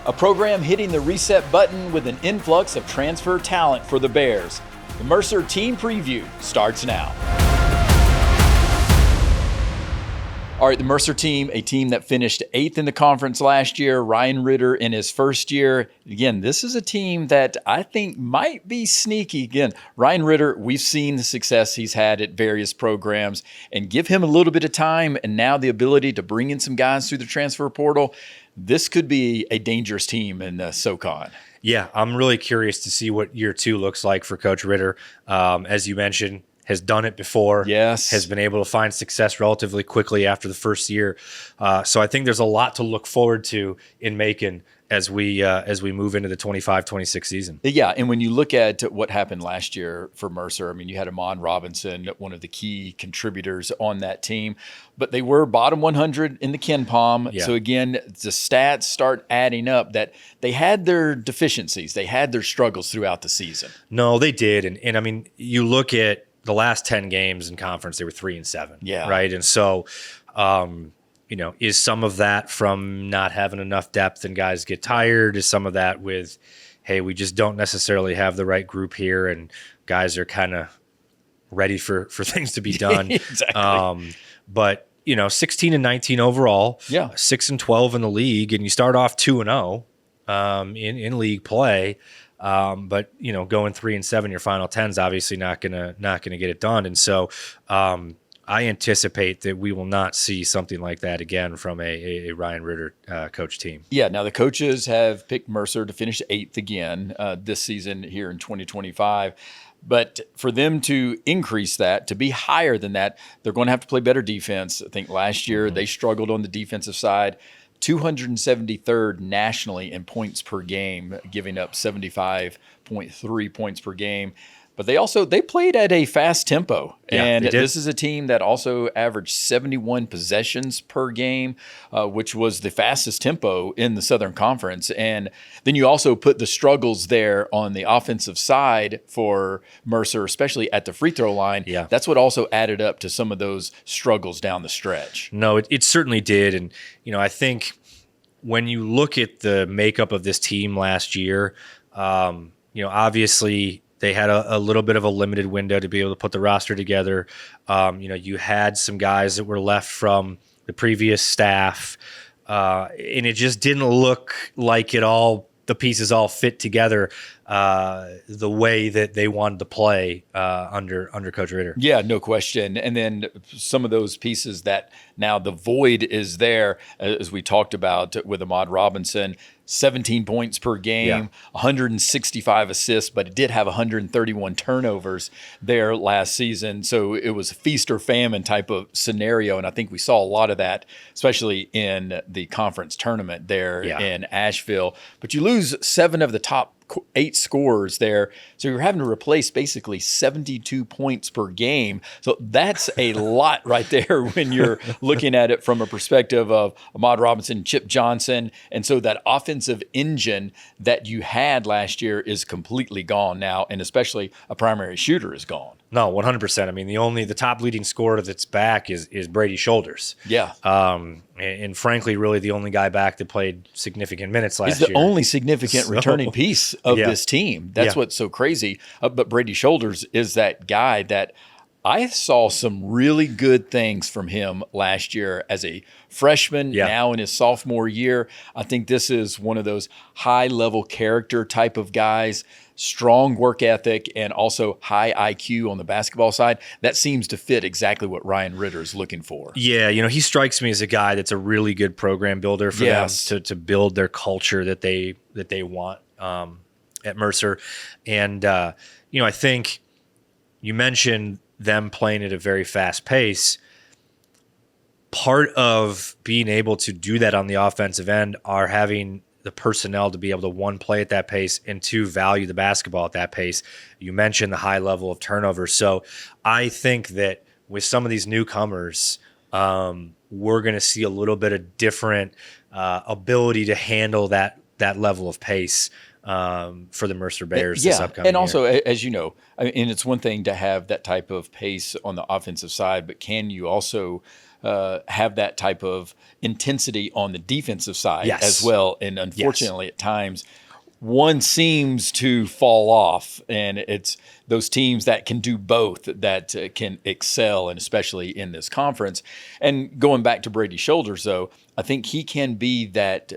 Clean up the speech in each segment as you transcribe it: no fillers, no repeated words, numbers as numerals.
a program hitting the reset button with an influx of transfer talent for the Bears. The Mercer Team Preview starts now. All right, the Mercer team, a team that finished 8th in the conference last year. Ryan Ritter in his first year. Again, this is a team that I think might be sneaky. Again, Ryan Ritter, we've seen the success he's had at various programs, and give him a little bit of time and now the ability to bring in some guys through the transfer portal. This could be a dangerous team in the SoCon. Yeah, I'm really curious to see what year 2 looks like for Coach Ritter. As you mentioned, has done it before. Yes. Has been able to find success relatively quickly after the first year. So I think there's a lot to look forward to in Macon as we move into the 25-26 season. Yeah, and when you look at what happened last year for Mercer, I mean, you had Ahmad Robinson, one of the key contributors on that team, but they were bottom 100 in the Ken Palm. Yeah. So again, the stats start adding up that they had their deficiencies. They had their struggles throughout the season. No, they did. And I mean, you look at the last 10 games in conference, they were 3-7. Yeah. Right. And so, is some of that from not having enough depth and guys get tired? Is some of that with, hey, we just don't necessarily have the right group here and guys are kind of ready for things to be done. Exactly. But 16-19 overall, 6-12 in the league, and you start off 2-0 in league play. But going 3-7, your final 10 is obviously not gonna get it done. And so, I anticipate that we will not see something like that again from a Ryan Ritter coach team. Yeah. Now the coaches have picked Mercer to finish 8th again this season here in 2025. But for them to increase that, to be higher than that, they're going to have to play better defense. I think last year they struggled on the defensive side. 273rd nationally in points per game, giving up 75.3 points per game. But they played at a fast tempo. Yeah, and they did. This is a team that also averaged 71 possessions per game, which was the fastest tempo in the Southern Conference. And then you also put the struggles there on the offensive side for Mercer, especially at the free throw line. Yeah. That's what also added up to some of those struggles down the stretch. No, it certainly did. And, I think when you look at the makeup of this team last year, obviously they had a little bit of a limited window to be able to put the roster together. You had some guys that were left from the previous staff, and it just didn't look like the pieces all fit together the way that they wanted to play under Coach Ritter. Yeah, no question. And then some of those pieces that now the void is there, as we talked about with Ahmad Robinson, 17 points per game, 165 assists, but it did have 131 turnovers there last season. So it was a feast or famine type of scenario. And I think we saw a lot of that, especially in the conference tournament there in Asheville. But you lose 7 of the top 8 scorers there. So you're having to replace basically 72 points per game. So that's a lot right there when you're looking at it from a perspective of Ahmad Robinson, Chip Johnson. And so that offensive engine that you had last year is completely gone now. And especially a primary shooter is gone. No, 100%. I mean, the top leading scorer that's back is Brady Shoulders. Yeah. And frankly, really the only guy back that played significant minutes last year. He's year. the only significant returning piece of this team. That's what's so crazy. But Brady Shoulders is that guy that I saw some really good things from him last year as a freshman, now in his sophomore year. I think this is one of those high-level character type of guys, strong work ethic, and also high IQ on the basketball side. That seems to fit exactly what Ryan Ritter is looking for. Yeah, he strikes me as a guy that's a really good program builder for them to build their culture that they want at Mercer. And, I think you mentioned them playing at a very fast pace. Part of being able to do that on the offensive end are having the personnel to be able to, 1, play at that pace, and 2, value the basketball at that pace. You mentioned the high level of turnovers. So I think that with some of these newcomers, we're going to see a little bit of different ability to handle that level of pace for the Mercer Bears this upcoming year. Also, as you know, and it's one thing to have that type of pace on the offensive side, but can you also have that type of intensity on the defensive side as well. And unfortunately, at times, one seems to fall off, and it's those teams that can do both that can excel, and especially in this conference. And going back to Brady Shoulders, though, I think he can be that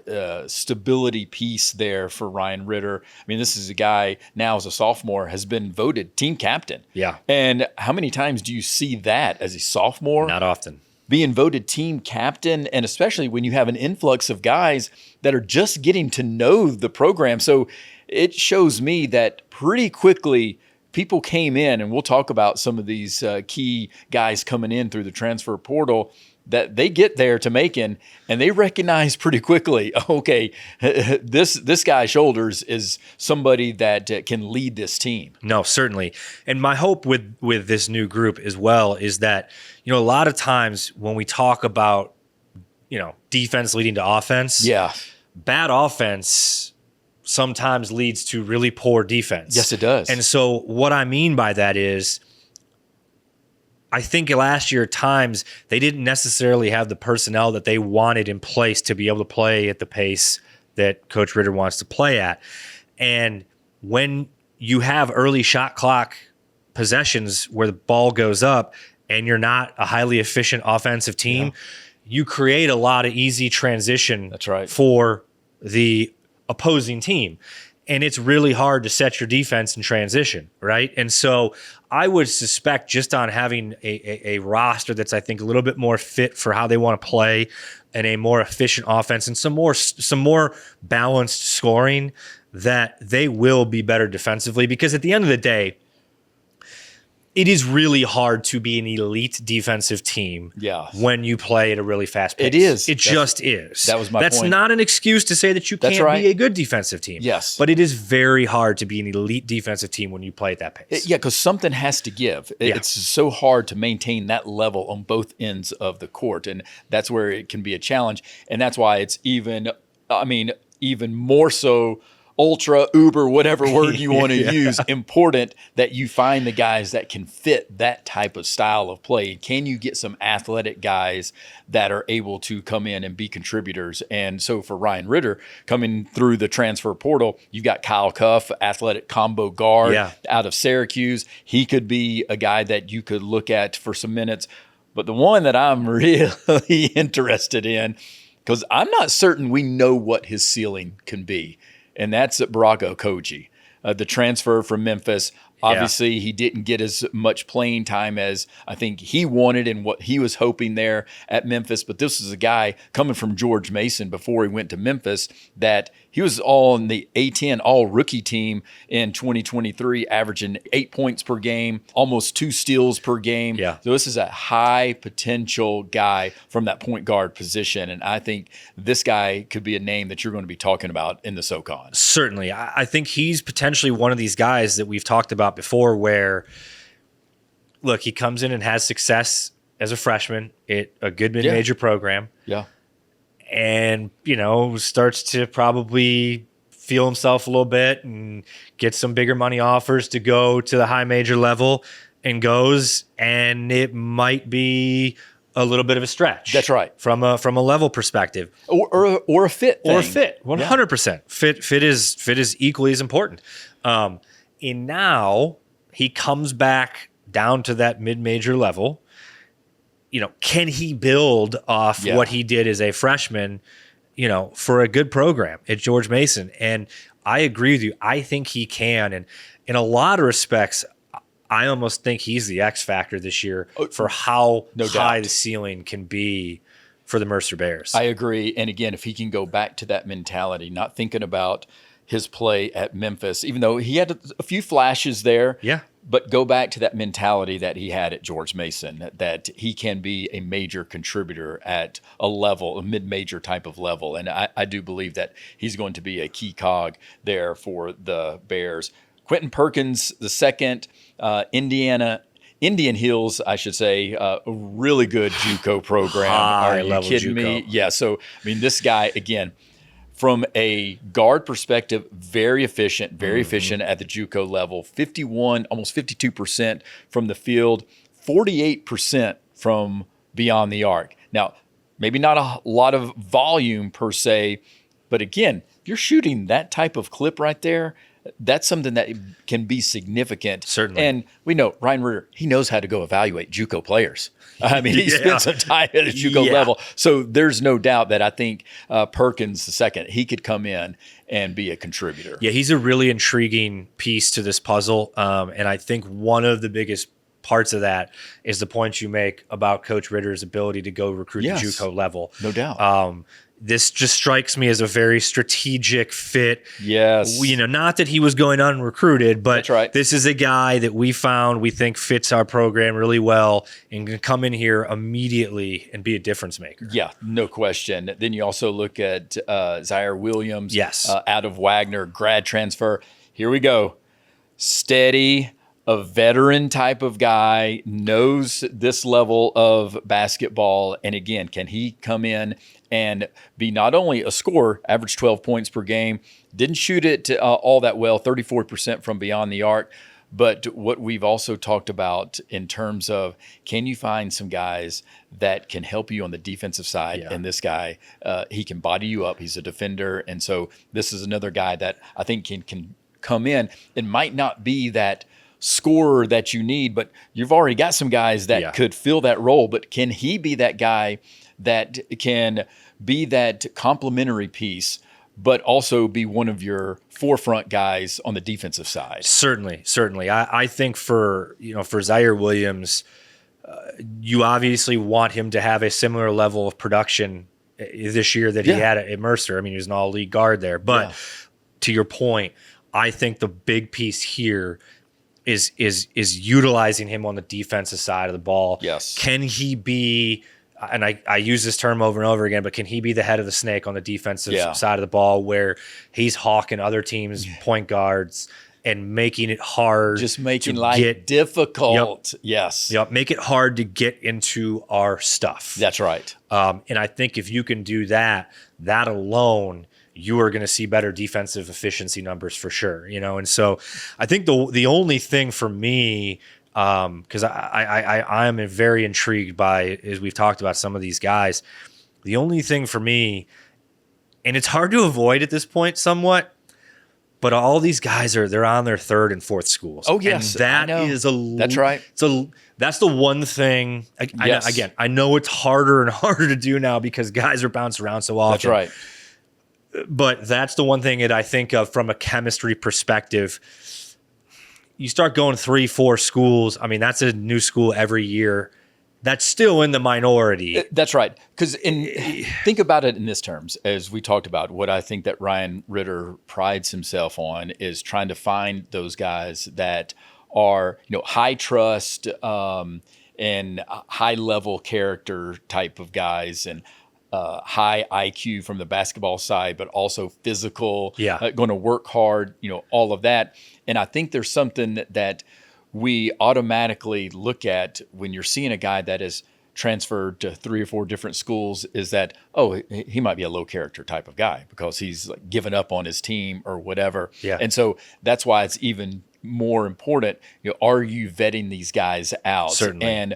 stability piece there for Ryan Ritter. I mean, this is a guy now as a sophomore has been voted team captain. Yeah. And how many times do you see that as a sophomore? Not often. Being voted team captain, and especially when you have an influx of guys that are just getting to know the program. So it shows me that pretty quickly people came in, and we'll talk about some of these key guys coming in through the transfer portal, that they get there to Macon and they recognize pretty quickly, okay, this guy Shoulders is somebody that can lead this team. No, certainly. And my hope with this new group as well is that, a lot of times when we talk about, defense leading to offense, bad offense sometimes leads to really poor defense. Yes, it does. And so what I mean by that is, I think last year at times they didn't necessarily have the personnel that they wanted in place to be able to play at the pace that Coach Ritter wants to play at. And when you have early shot clock possessions where the ball goes up and you're not a highly efficient offensive team, you create a lot of easy transition for the opposing team. And it's really hard to set your defense in transition, right? And so I would suspect just on having a roster that's, I think, a little bit more fit for how they want to play and a more efficient offense and some more balanced scoring, that they will be better defensively. Because at the end of the day, it is really hard to be an elite defensive team when you play at a really fast pace. It is. It just is. That was my point. That's not an excuse to say that you can't be a good defensive team. Yes. But it is very hard to be an elite defensive team when you play at that pace. Because something has to give. It's so hard to maintain that level on both ends of the court, and that's where it can be a challenge. And that's why it's even more so ultra, uber, whatever word you want to use, important that you find the guys that can fit that type of style of play. Can you get some athletic guys that are able to come in and be contributors? And so for Ryan Ritter coming through the transfer portal, you've got Kyle Cuff, athletic combo guard out of Syracuse. He could be a guy that you could look at for some minutes. But the one that I'm really interested in, because I'm not certain we know what his ceiling can be, and that's Baraka Okoji, the transfer from Memphis. Obviously, he didn't get as much playing time as I think he wanted and what he was hoping there at Memphis. But this is a guy coming from George Mason before he went to Memphis that he was all in the A10 all-rookie team in 2023, averaging 8 points per game, almost 2 steals per game. Yeah. So this is a high-potential guy from that point guard position. And I think this guy could be a name that you're going to be talking about in the SoCon. Certainly. I think he's potentially one of these guys that we've talked about before where, look, he comes in and has success as a freshman at a good mid-major program. Yeah. And, starts to probably feel himself a little bit and get some bigger money offers to go to the high major level and goes, and it might be a little bit of a stretch. That's right. From a level perspective. Or a fit thing. Or a fit. 100%. Fit is equally as important. And now he comes back down to that mid-major level. Can he build off what he did as a freshman, for a good program at George Mason? And I agree with you. I think he can. And in a lot of respects, I almost think he's the X factor this year for how high the ceiling can be for the Mercer Bears. I agree. And again, if he can go back to that mentality, not thinking about his play at Memphis, even though he had a few flashes there. Yeah. But go back to that mentality that he had at George Mason, that he can be a major contributor at a mid-major type of level. And I do believe that he's going to be a key cog there for the Bears. Quentin Perkins, the second, Indian Hills, I should say, a really good JUCO program. Are you kidding me? Yeah. So, this guy, again, from a guard perspective, very efficient at the JUCO level. 51, almost 52% from the field, 48% from beyond the arc. Now, maybe not a lot of volume per se, but again, if you're shooting that type of clip right there, that's something that can be significant. Certainly. And we know Ryan Ritter, he knows how to go evaluate JUCO players. I mean, he spent some time at a JUCO level. So there's no doubt that I think Perkins II, he could come in and be a contributor. Yeah, he's a really intriguing piece to this puzzle. And I think one of the biggest parts of that is the point you make about Coach Ritter's ability to go recruit the JUCO level. No doubt. This just strikes me as a very strategic fit. Yes. Not that he was going unrecruited, but that's right. This is a guy that we think fits our program really well and can come in here immediately and be a difference maker. Yeah, no question. Then you also look at Zaire Williams, out of Wagner, grad transfer. Here we go. Steady, a veteran type of guy, knows this level of basketball. And again, can he come in and be not only a scorer, average 12 points per game, didn't shoot it all that well, 34% from beyond the arc, but what we've also talked about in terms of, can you find some guys that can help you on the defensive side? And this guy, he can body you up. He's a defender. And so this is another guy that I think can come in. It might not be that scorer that you need, but you've already got some guys that could fill that role. But can he be that guy that can be that complementary piece, but also be one of your forefront guys on the defensive side? Certainly. I think for Zaire Williams, you obviously want him to have a similar level of production this year that he had at Mercer. I mean, he was an all-league guard there. But to your point, I think the big piece here is utilizing him on the defensive side of the ball. Yes. Can he be, and I use this term over and over again, but can he be the head of the snake on the defensive side of the ball where he's hawking other teams' point guards and making it hard? Just making life difficult. Yes. Make it hard to get into our stuff. That's right. And I think if you can do that alone, you are going to see better defensive efficiency numbers for sure, And so I think the only thing for me, because I am very intrigued by, as we've talked about some of these guys, the only thing for me, and it's hard to avoid at this point somewhat, but all these guys they're on their third and fourth schools. Oh yes, and that's right. So that's the one thing. I know it's harder and harder to do now because guys are bounced around so often. That's right. But that's the one thing that I think of from a chemistry perspective. You start going 3-4 schools. I mean, that's a new school every year. That's still in the minority. That's right. Because think about it in this terms, as we talked about, what I think that Ryan Ritter prides himself on is trying to find those guys that are, high trust and high level character type of guys, and high IQ from the basketball side, but also physical, going to work hard, all of that. And I think there's something that we automatically look at when you're seeing a guy that is transferred to 3 or 4 different schools, is that, he might be a low character type of guy because he's like given up on his team or whatever. Yeah. And so that's why it's even more important, are you vetting these guys out? Certainly. And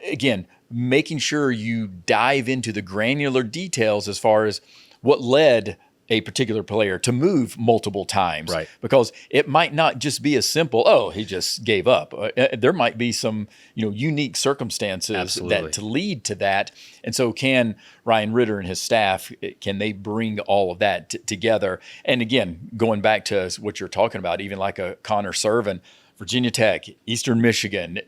again, making sure you dive into the granular details as far as what led a particular player to move multiple times. Right. Because it might not just be as simple, he just gave up. There might be some, unique circumstances that to lead to that. And so can Ryan Ritter and his staff, can they bring all of that together? And again, going back to what you're talking about, even like a Connor Servin, Virginia Tech, Eastern Michigan,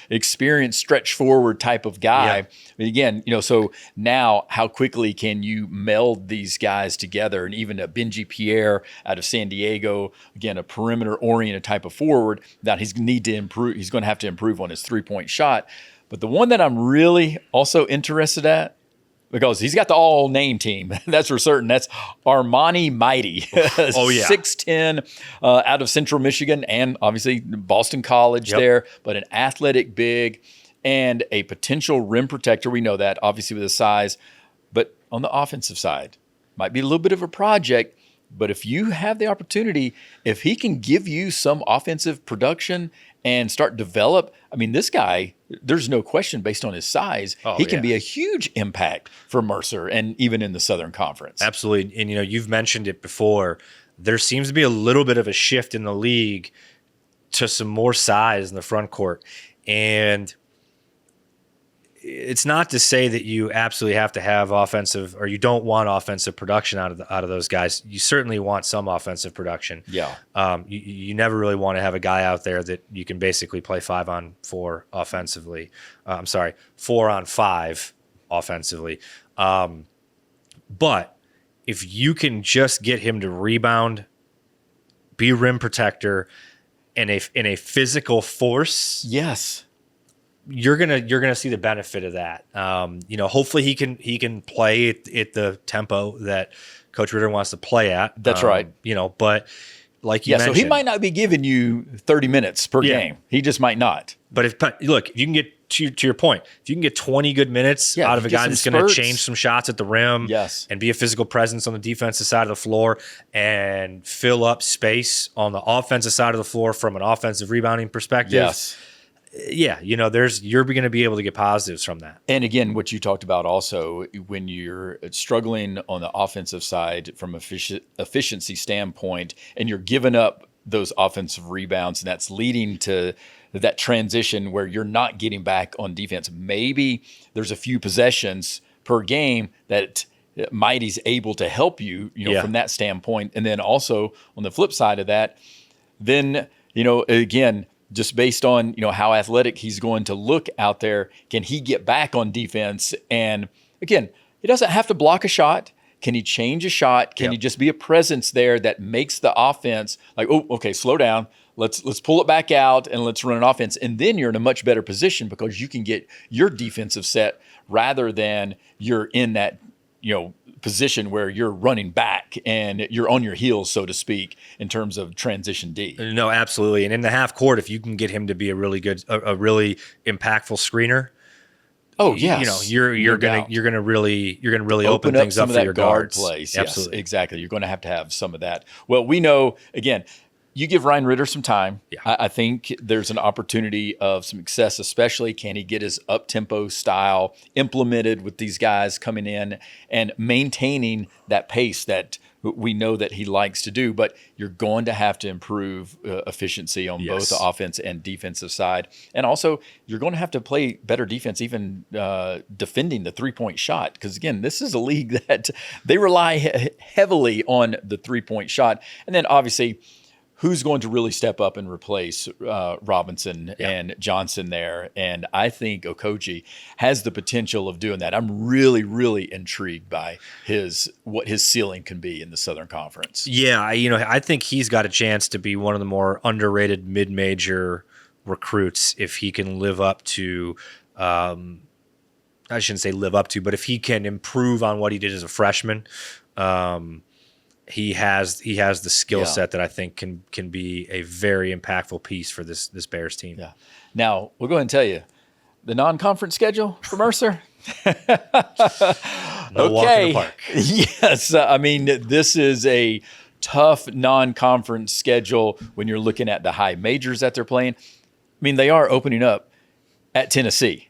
experienced stretch forward type of guy. Yeah. But again, so now how quickly can you meld these guys together? And even a Benji Pierre out of San Diego, again, a perimeter oriented type of forward that he's going to have to improve on his 3-point shot. But the one that I'm really also interested at, because he's got the all-name team, that's for certain. That's Armani Mighty. 6'10", out of Central Michigan, and obviously Boston College there, but an athletic big and a potential rim protector. We know that, obviously, with his size. But on the offensive side, might be a little bit of a project, But if you have the opportunity, if he can give you some offensive production and start develop, I mean, this guy, there's no question based on his size, he can be a huge impact for Mercer and even in the Southern Conference. Absolutely. And, you've mentioned it before. There seems to be a little bit of a shift in the league to some more size in the front court. And it's not to say that you absolutely have to have offensive, or you don't want offensive production out of those guys. You certainly want some offensive production. Yeah. You never really want to have a guy out there that you can basically play 5-on-4 offensively. 4-on-5 offensively. But if you can just get him to rebound, be rim protector, and in a physical force, yes, you're gonna see the benefit of that. Hopefully he can play at the tempo that Coach Ritter wants to play at. That's right. But like you mentioned, so he might not be giving you 30 minutes per game. He just might not. But if you can get to your point, if you can get 20 good minutes out of a guy that's going to change some shots at the rim, and be a physical presence on the defensive side of the floor and fill up space on the offensive side of the floor from an offensive rebounding perspective. Yeah, you're going to be able to get positives from that. And again, what you talked about also, when you're struggling on the offensive side from efficiency standpoint, and you're giving up those offensive rebounds, and that's leading to that transition where you're not getting back on defense. Maybe there's a few possessions per game that Mighty's able to help you, from that standpoint. And then also on the flip side of that, then, again, just based on, how athletic he's going to look out there, can he get back on defense? And again, he doesn't have to block a shot. Can he change a shot? Can he just be a presence there that makes the offense like, oh, okay, slow down. Let's pull it back out and let's run an offense. And then you're in a much better position because you can get your defensive set rather than you're in that, position where you're running back and you're on your heels, so to speak, in terms of transition D. No, absolutely. And in the half court, if you can get him to be a really impactful screener, you're gonna really open things up for your guards. Plays. Absolutely. Yes, exactly. You're going to have some of that. Well, we know, again, you give Ryan Ritter some time. Yeah. I think there's an opportunity of some success, especially can he get his up-tempo style implemented with these guys coming in and maintaining that pace that we know that he likes to do. But you're going to have to improve efficiency on both the offense and defensive side. And also, you're going to have to play better defense, even defending the three-point shot. Because, again, this is a league that they rely heavily on the three-point shot. And then, obviously, who's going to really step up and replace Robinson and Johnson there? And I think Okogie has the potential of doing that. I'm really, really intrigued by what his ceiling can be in the Southern Conference. Yeah, I think he's got a chance to be one of the more underrated mid-major recruits if he can live up to I shouldn't say live up to, but if he can improve on what he did as a freshman. He has the skill set that I think can be a very impactful piece for this Bears team. Yeah. Now, we'll go ahead and tell you the non-conference schedule for Mercer. No walk in the park. Yes. This is a tough non-conference schedule when you're looking at the high majors that they're playing. They are opening up at Tennessee.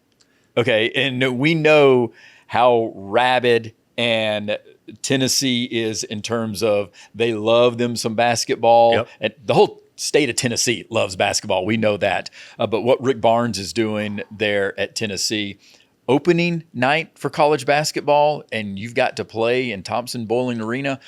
Okay. And we know how rabid and Tennessee is in terms of they love them some basketball. And the whole state of Tennessee loves basketball. We know that. But what Rick Barnes is doing there at Tennessee, opening night for college basketball, and you've got to play in Thompson-Boling Arena,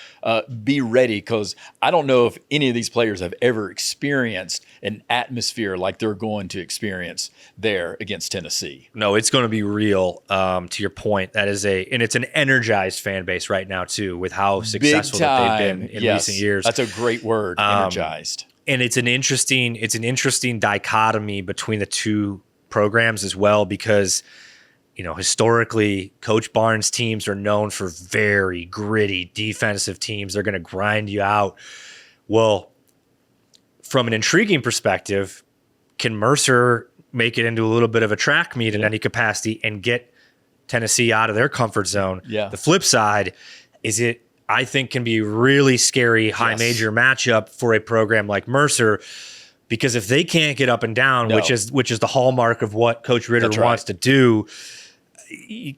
be ready, because I don't know if any of these players have ever experienced an atmosphere like they're going to experience there against Tennessee. No, it's going to be real. To your point, and it's an energized fan base right now too, with how successful that they've been in recent years. That's a great word, energized. And it's an interesting dichotomy between the two programs as well, because historically, Coach Barnes' teams are known for very gritty defensive teams. They're going to grind you out. Well, from an intriguing perspective, can Mercer make it into a little bit of a track meet in any capacity and get Tennessee out of their comfort zone? Yeah. The flip side, is it I think can be really scary high major matchup for a program like Mercer, because if they can't get up and down, which is the hallmark of what Coach Ritter wants to do,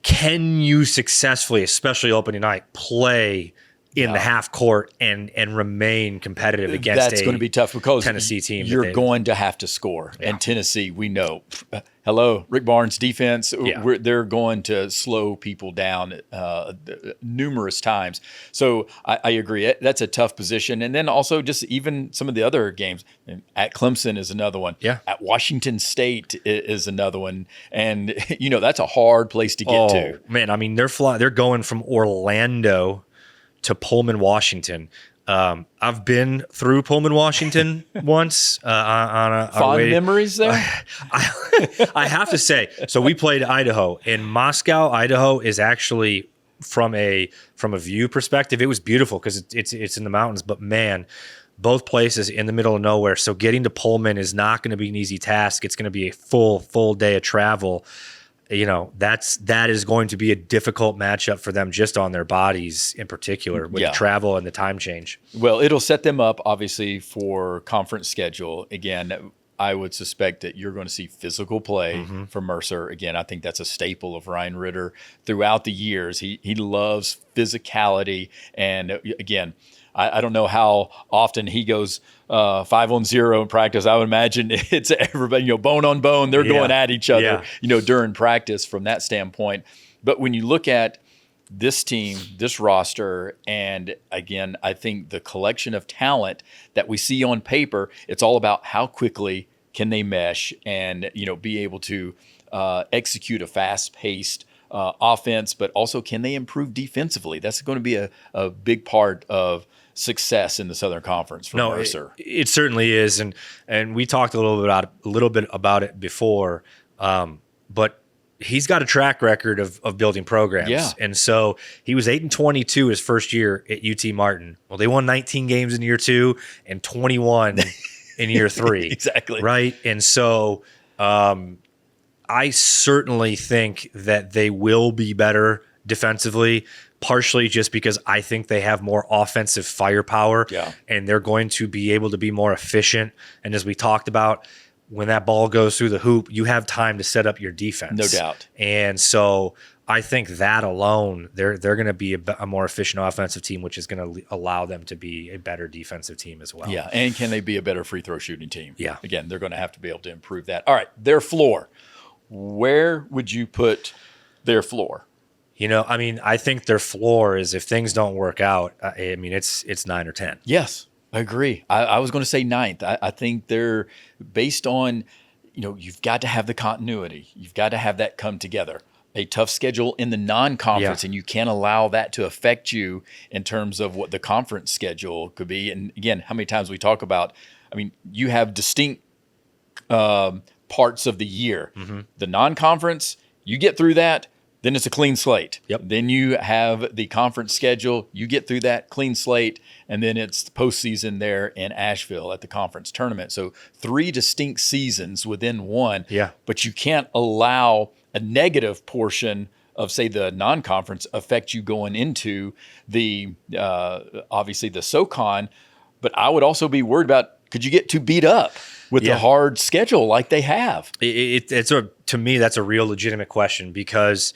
can you successfully, especially opening night, play in the half court and remain competitive against that's going to be tough because Tennessee team? You're going to have to score. And Tennessee, we know, hello, Rick Barnes defense, they're going to slow people down numerous times. So I agree. That's a tough position. And then also just even some of the other games. At Clemson is another one. Yeah. At Washington State is another one. And, that's a hard place to get to. Man, I mean, they're going from Orlando to Pullman, Washington. I've been through Pullman, Washington once on a fond memories there. I have to say, so we played Idaho, and Moscow, Idaho is actually from a view perspective, it was beautiful because it's in the mountains. But man, both places in the middle of nowhere. So getting to Pullman is not going to be an easy task. It's going to be a full day of travel. That is going to be a difficult matchup for them just on their bodies in particular with the travel and the time change. Well, it'll set them up obviously for conference schedule. Again, I would suspect that you're going to see physical play from Mercer. Again, I think that's a staple of Ryan Ritter throughout the years. He loves physicality. And again, I don't know how often he goes 5-on-0 in practice. I would imagine it's everybody, bone on bone. They're going at each other, during practice from that standpoint. But when you look at this team, this roster, and again, I think the collection of talent that we see on paper, it's all about how quickly can they mesh and, be able to execute a fast-paced offense, but also can they improve defensively? That's going to be a big part of success in the Southern Conference for Mercer. It certainly is, and we talked a little bit about it before, but he's got a track record of building programs. And so he was 8-22 his first year at UT Martin. Well, they won 19 games in year 2 and 21 in year 3. Exactly. Right. And so I certainly think that they will be better defensively, partially just because I think they have more offensive firepower and they're going to be able to be more efficient. And as we talked about, when that ball goes through the hoop, you have time to set up your defense. No doubt. And so I think that alone, they're going to be a more efficient offensive team, which is going to allow them to be a better defensive team as well. Yeah, and can they be a better free throw shooting team? Yeah. Again, they're going to have to be able to improve that. All right, their floor. Where would you put their floor? I think their floor is, if things don't work out, it's 9 or 10. Yes, I agree. I was going to say 9th. I think they're based on, you've got to have the continuity. You've got to have that come together. A tough schedule in the non-conference, and you can't allow that to affect you in terms of what the conference schedule could be. And again, how many times we talk about, you have distinct parts of the year. The non-conference, you get through that, then it's a clean slate. Then you have the conference schedule. You get through that clean slate, and then it's the postseason there in Asheville at the conference tournament. So 3 distinct seasons within one. But you can't allow a negative portion of, say, the non-conference affect you going into the obviously the SoCon. But I would also be worried about, could you get too beat up with the hard schedule like they have? To me, that's a real legitimate question, because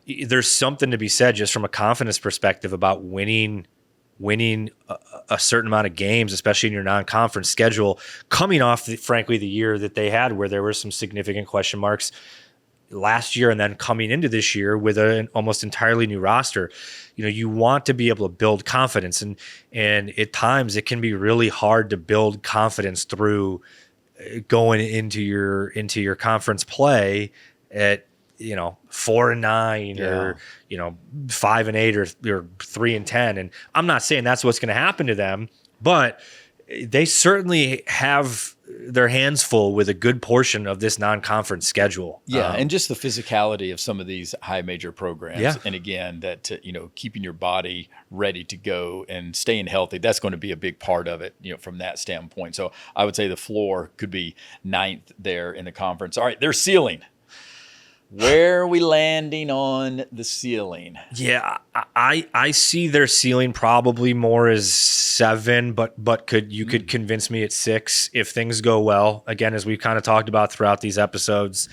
there's something to be said just from a confidence perspective about winning a certain amount of games, especially in your non-conference schedule, coming off, frankly, the year that they had where there were some significant question marks last year, and then coming into this year with an almost entirely new roster. You want to be able to build confidence, and at times it can be really hard to build confidence through going into your conference play at 4-9 or 5-8 or 3-10. And I'm not saying that's what's going to happen to them, but they certainly have their hands full with a good portion of this non-conference schedule. And just the physicality of some of these high major programs. And again, that, keeping your body ready to go and staying healthy, that's going to be a big part of it, from that standpoint. So I would say the floor could be 9th there in the conference. All right, their ceiling. Where are we landing on the ceiling? Yeah, I see their ceiling probably more as 7, but could convince me at 6 if things go well. Again, as we've kind of talked about throughout these episodes,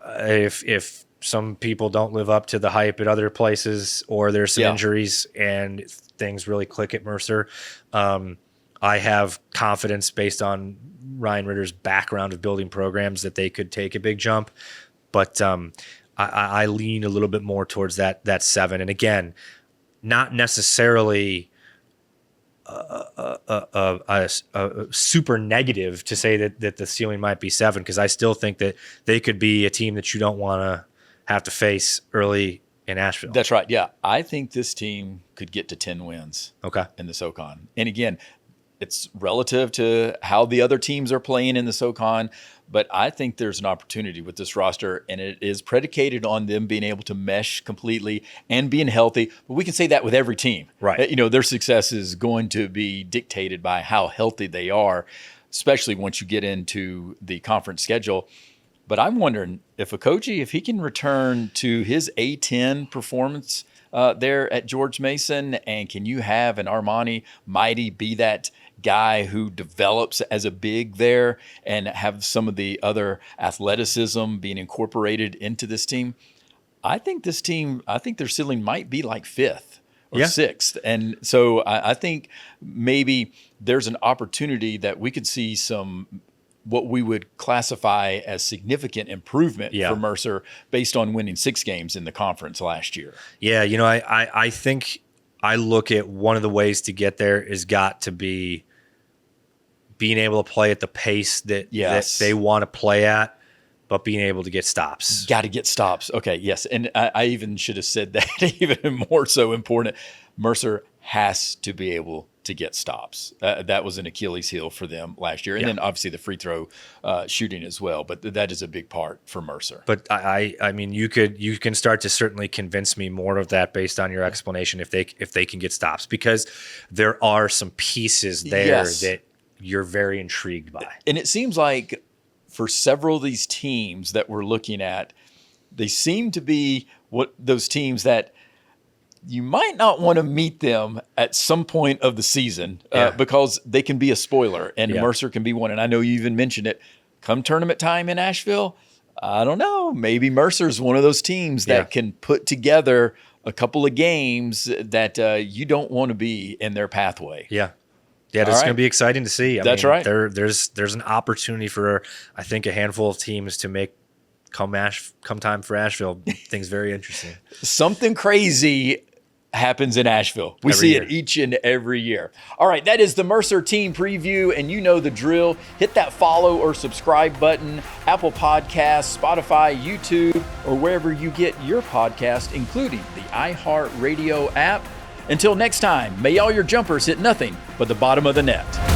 if some people don't live up to the hype at other places, or there's some injuries and things really click at Mercer, I have confidence based on Ryan Ritter's background of building programs that they could take a big jump. But I lean a little bit more towards that 7. And again, not necessarily a super negative to say that the ceiling might be 7, because I still think that they could be a team that you don't want to have to face early in Asheville. That's right. Yeah. I think this team could get to 10 wins in the SoCon. And again, it's relative to how the other teams are playing in the SoCon, but I think there's an opportunity with this roster, and it is predicated on them being able to mesh completely and being healthy. But we can say that with every team. Right. You know, their success is going to be dictated by how healthy they are, especially once you get into the conference schedule. But I'm wondering if Okoji, if he can return to his A10 performance there at George Mason, and can you have an Armani Mighty be that guy who develops as a big there and have some of the other athleticism being incorporated into this team? I think their ceiling might be like 5th or 6th. And so I think maybe there's an opportunity that we could see some what we would classify as significant improvement for Mercer based on winning 6 games in the conference last year. Yeah, you know, I think I look at one of the ways to get there is got to be being able to play at the pace that they want to play at, but being able to get stops. Got to get stops. Okay, yes. And I even should have said that even more so important. Mercer has to be able to get stops. That was an Achilles heel for them last year. And then obviously the free throw shooting as well. But that is a big part for Mercer. But I mean, you can start to certainly convince me more of that based on your explanation if they can get stops, because there are some pieces there that you're very intrigued by. And it seems like for several of these teams that we're looking at, they seem to be those teams that you might not want to meet them at some point of the season because they can be a spoiler, and Mercer can be one. And I know you even mentioned it. Come tournament time in Asheville, I don't know. Maybe Mercer's one of those teams that can put together a couple of games that you don't want to be in their pathway. Yeah, it's going to be exciting to see. I mean, right. There's an opportunity for, I think, a handful of teams to make come time for Asheville things very interesting. Something crazy happens in Asheville. We see it each and every year. All right, that is the Mercer team preview, and you know the drill. Hit that follow or subscribe button, Apple Podcasts, Spotify, YouTube, or wherever you get your podcast, including the iHeartRadio app. Until next time, may all your jumpers hit nothing but the bottom of the net.